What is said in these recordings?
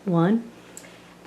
1.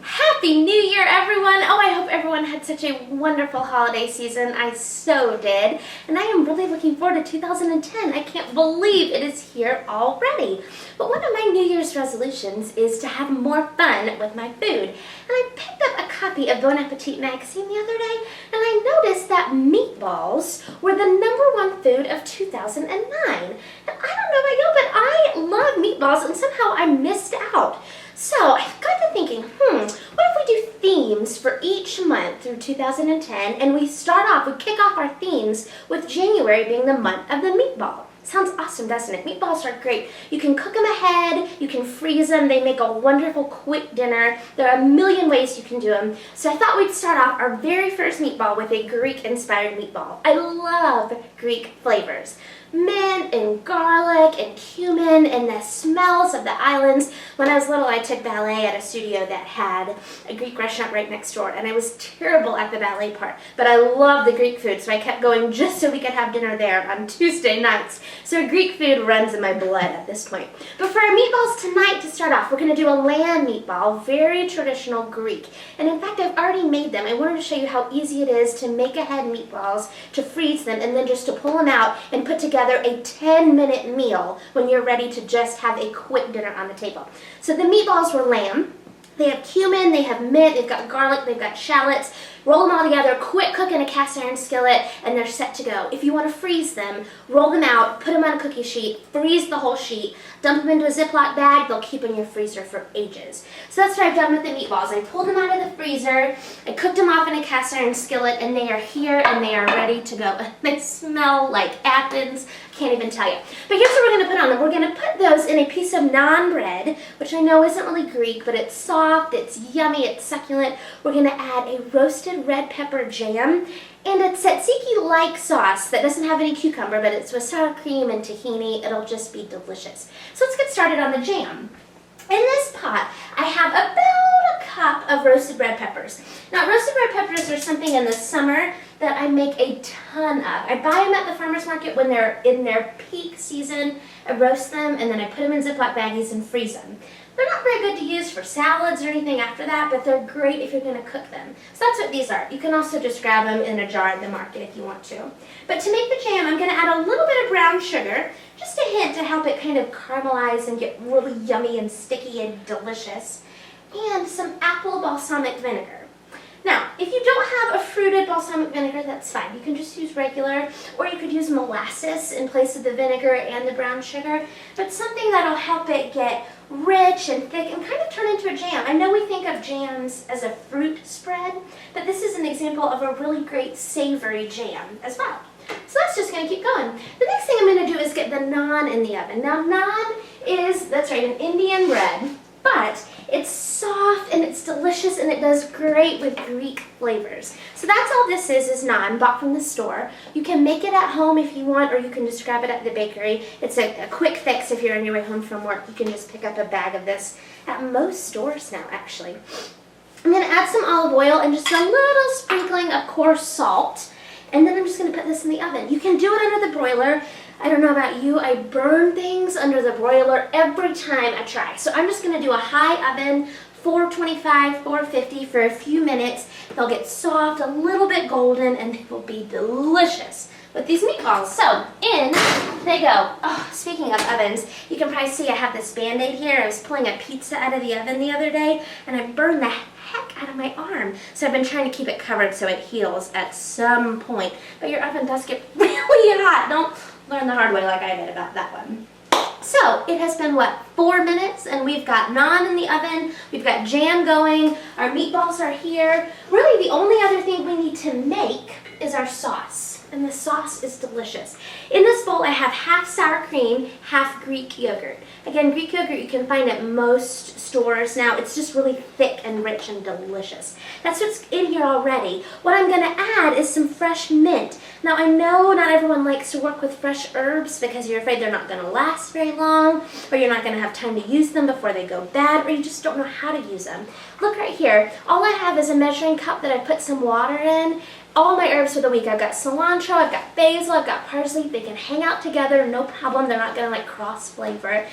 Happy New Year, everyone! Oh, I hope everyone had such a wonderful holiday season. I so did. And I am really looking forward to 2010. I can't believe it is here already. But one of my New Year's resolutions is to have more fun with my food. And I picked up a copy of Bon Appetit magazine the other day, and I noticed that meatballs were the #1 food of 2009. And I don't know about you, but I love meatballs, and somehow I missed out. So I got to thinking, what if we do themes for each month through 2010, and we kick off our themes with January being the month of the meatball. Sounds awesome, doesn't it? Meatballs are great. You can cook them ahead, you can freeze them, they make a wonderful quick dinner. There are a million ways you can do them. So I thought we'd start off our very first meatball with a Greek-inspired meatball. I love Greek flavors. Mint and garlic and cumin and the smells of the islands. When I was little, I took ballet at a studio that had a Greek restaurant right next door, and I was terrible at the ballet part, but I love the Greek food, so I kept going just so we could have dinner there on Tuesday nights. So Greek food runs in my blood at this point. But for our meatballs tonight, to start off, we're going to do a lamb meatball, very traditional Greek. And in fact, I've already made them. I wanted to show you how easy it is to make ahead meatballs, to freeze them, and then just to pull them out and put together a 10-minute meal when you're ready to just have a quick dinner on the table. So the meatballs were lamb. They have cumin, they have mint, they've got garlic, they've got shallots. Roll them all together, quick cook in a cast iron skillet, and they're set to go. If you want to freeze them, roll them out, put them on a cookie sheet, freeze the whole sheet, dump them into a Ziploc bag. They'll keep in your freezer for ages. So that's what I've done with the meatballs. I pulled them out of the freezer, I cooked them off in a cast iron skillet, and they are here and they are ready to go. They smell like Athens. Can't even tell you. But here's what we're going to put on them. We're going to put those in a piece of naan bread, which I know isn't really Greek, but it's soft, it's yummy, it's succulent. We're going to add a roasted red pepper jam and a tzatziki-like sauce that doesn't have any cucumber, but it's with sour cream and tahini. It'll just be delicious. So let's get started on the jam. In this pot, I have about a cup of roasted red peppers. Now, roasted red peppers are something in the summer that I make a ton of. I buy them at the farmer's market when they're in their peak season. I roast them, and then I put them in Ziploc baggies and freeze them. They're not very good to use for salads or anything after that, but they're great if you're going to cook them. So that's what these are. You can also just grab them in a jar at the market if you want to. But to make the jam, I'm going to add a little bit of brown sugar, just a hint to help it kind of caramelize and get really yummy and sticky and delicious, and some apple balsamic vinegar. Now, if you don't have a fruited balsamic vinegar, that's fine. You can just use regular, or you could use molasses in place of the vinegar and the brown sugar, but something that'll help it get rich and thick and kind of turn into a jam. I know we think of jams as a fruit spread, but this is an example of a really great savory jam as well. So that's just going to keep going. The next thing I'm going to do is get the naan in the oven. Now, naan is, that's right, an Indian bread, but it's soft and it's delicious and it does great with Greek flavors. So that's all this is naan, bought from the store. You can make it at home if you want, or you can just grab it at the bakery. It's a quick fix if you're on your way home from work. You can just pick up a bag of this at most stores now, actually. I'm going to add some olive oil and just a little sprinkling of coarse salt. And then I'm just going to put this in the oven. You can do it under the broiler. I don't know about you, I burn things under the broiler every time I try. So I'm just going to do a high oven, 425, 450 for a few minutes. They'll get soft, a little bit golden, and they will be delicious with these meatballs. So in they go. Oh, speaking of ovens, you can probably see I have this Band-Aid here. I was pulling a pizza out of the oven the other day, and I burned the heck out of my arm. So I've been trying to keep it covered so it heals at some point. But your oven does get really hot. Don't learn the hard way like I did about that one. So it has been, 4 minutes, and we've got naan in the oven, we've got jam going, our meatballs are here. Really the only other thing we need to make is our sauce, and the sauce is delicious. In this bowl I have half sour cream, half Greek yogurt. Again, Greek yogurt you can find at most stores now. It's just really thick and rich and delicious. That's what's in here already. What I'm going to add is some fresh mint. Now I know not everyone likes to work with fresh herbs because you're afraid they're not going to last very long, or you're not going to have time to use them before they go bad, or you just don't know how to use them. Look right here. All I have is a measuring cup that I put some water in. All my herbs for the week. I've got cilantro, I've got basil, I've got parsley. They can hang out together, no problem. They're not going to cross flavor.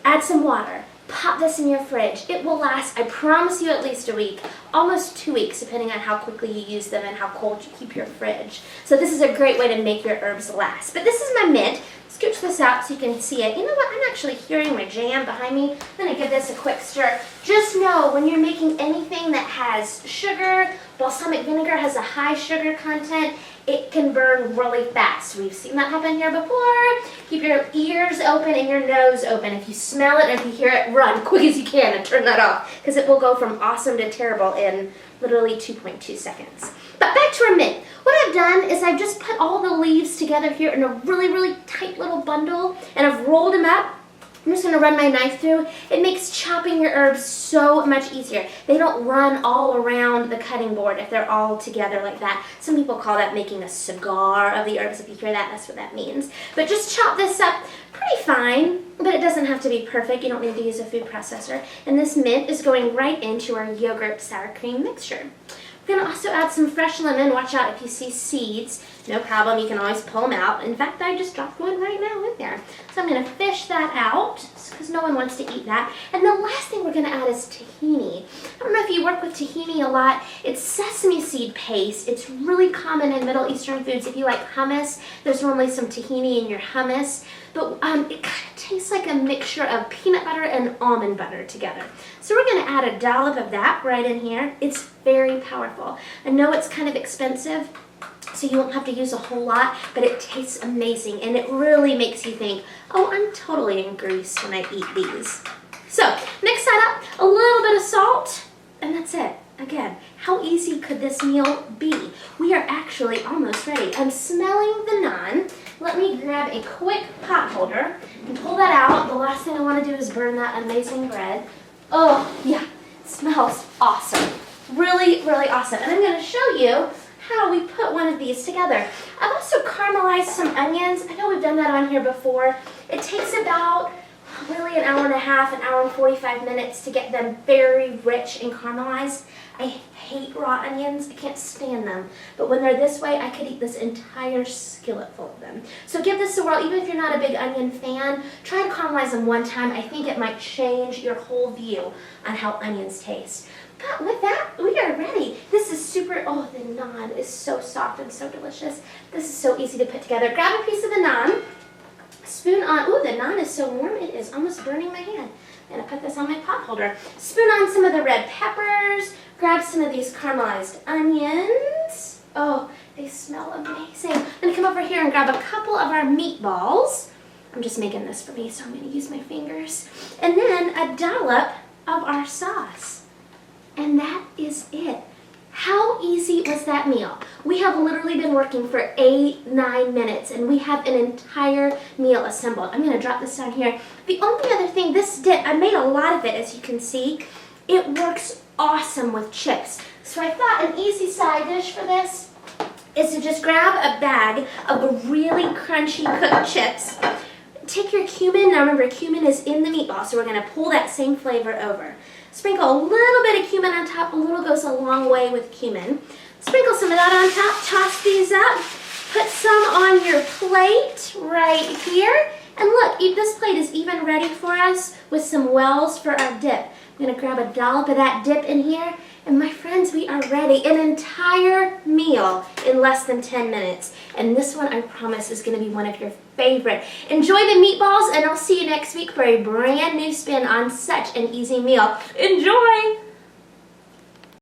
Add some water. pop this in your fridge. It will last, I promise you, at least a week, almost 2 weeks, depending on how quickly you use them and how cold you keep your fridge. So this is a great way to make your herbs last. But this is my mint. Scooch this out so you can see it. You know what? I'm actually hearing my jam behind me. I'm going to give this a quick stir. Just know when you're making anything that has sugar, balsamic vinegar has a high sugar content, it can burn really fast. We've seen that happen here before. Keep your ears open and your nose open. If you smell it and if you hear it, run quick as you can and turn that off because it will go from awesome to terrible in literally 2.2 seconds. But back to our mint. What I've done is I've just put all the leaves together here in a really, really tight little bundle and I've rolled them up. I'm just going to run my knife through. It makes chopping your herbs so much easier. They don't run all around the cutting board if they're all together like that. Some people call that making a cigar of the herbs. If you hear that, that's what that means. But just chop this up pretty fine, but it doesn't have to be perfect. You don't need to use a food processor. And this mint is going right into our yogurt sour cream mixture. We're going to also add some fresh lemon. Watch out if you see seeds. No problem, you can always pull them out. In fact, I just dropped one right now in there. So I'm going to fish that out because no one wants to eat that. And the last thing we're going to add is tahini. I don't know if you work with tahini a lot. It's sesame seed paste. It's really common in Middle Eastern foods. If you like hummus, there's normally some tahini in your hummus. But it kind of tastes like a mixture of peanut butter and almond butter together. So we're going to add a dollop of that right in here. It's very powerful. I know it's kind of expensive, so you won't have to use a whole lot, but it tastes amazing, and it really makes you think, oh, I'm totally in Greece when I eat these. So mix that up, a little bit of salt, and that's it. Again, how easy could this meal be? We are actually almost ready. I'm smelling the naan. Let me grab a quick pot holder and pull that out. The last thing I want to do is burn that amazing bread. Oh, yeah, it smells awesome. Really, really awesome. And I'm going to show you how we put one of these together. I've also caramelized some onions. I know we've done that on here before. It takes about really an hour and a half, an hour and 45 minutes to get them very rich and caramelized. I hate raw onions. I can't stand them. But when they're this way, I could eat this entire skillet full of them. So give this a whirl. Even if you're not a big onion fan, try to caramelize them one time. I think it might change your whole view on how onions taste. But with that, we are ready. This is super, oh, the naan is so soft and so delicious. This is so easy to put together. Grab a piece of the naan, spoon on, ooh, the naan is so warm, it is almost burning my hand. I'm gonna put this on my pot holder. Spoon on some of the red peppers, grab some of these caramelized onions. Oh, they smell amazing. I'm gonna come over here and grab a couple of our meatballs. I'm just making this for me, so I'm gonna use my fingers. And then a dollop of our sauce. And that is it. How easy was that meal? We have literally been working for 8-9 minutes and we have an entire meal assembled. I'm going to drop this down here. The only other thing, this dip, I made a lot of it as you can see. It works awesome with chips. So I thought an easy side dish for this is to just grab a bag of really crunchy cooked chips. Take your cumin. Now remember, cumin is in the meatball, so we're going to pull that same flavor over. Sprinkle a little bit of cumin on top. A little goes a long way with cumin. Sprinkle some of that on top. Toss these up. Put some on your plate right here. And look, this plate is even ready for us with some wells for our dip. I'm going to grab a dollop of that dip in here. And my friends, we are ready. An entire meal in less than 10 minutes. And this one, I promise, is going to be one of your favorite. Enjoy the meatballs, and I'll see you next week for a brand new spin on such an easy meal. Enjoy!